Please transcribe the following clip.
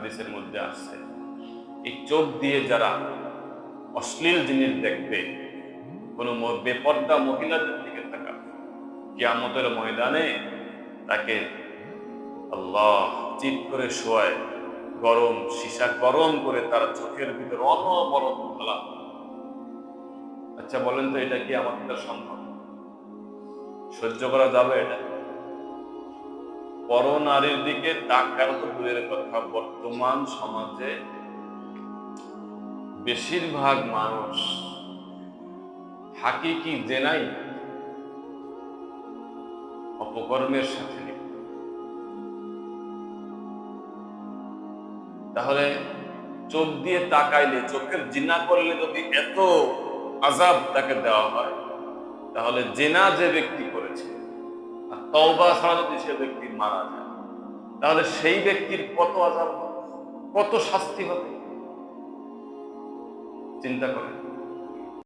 হাদিসের মধ্যে আসছে, এই চোখ দিয়ে যারা অশ্লীল জিনিস দেখবে, কোনো বেপর্দা মহিলাদের দিকে থাকা, কিয়ামতের ময়দানে তাকে আল্লাহ চিৎ করে শোয়ায়, গরম সীসা গরম করে তার চোখের ভিতর অনবরত ফেলা। আচ্ছা বলেন তো, এটা কি আমাদের সম্ভব? সহ্য করা যাবে এটা? পর নারীর দিকে তাকানো তো দূরের কথা, বর্তমান সমাজে বেশিরভাগ মানুষ হাকিকি জেনাই অপকর্মের সাথে লিপ্ত। তাহলে চোখ দিয়ে তাকাইলে, চোখের জিনা করলে যদি এত আযাব তাকে দেওয়া হয়, তাহলে জেনা যে ব্যক্তি করেছে আর তওবা ছাড়া যদি সে ব্যক্তি মারা যায়, তাহলে সেই ব্যক্তির কত আযাব, কত শাস্তি হবে চিন্তা করেন।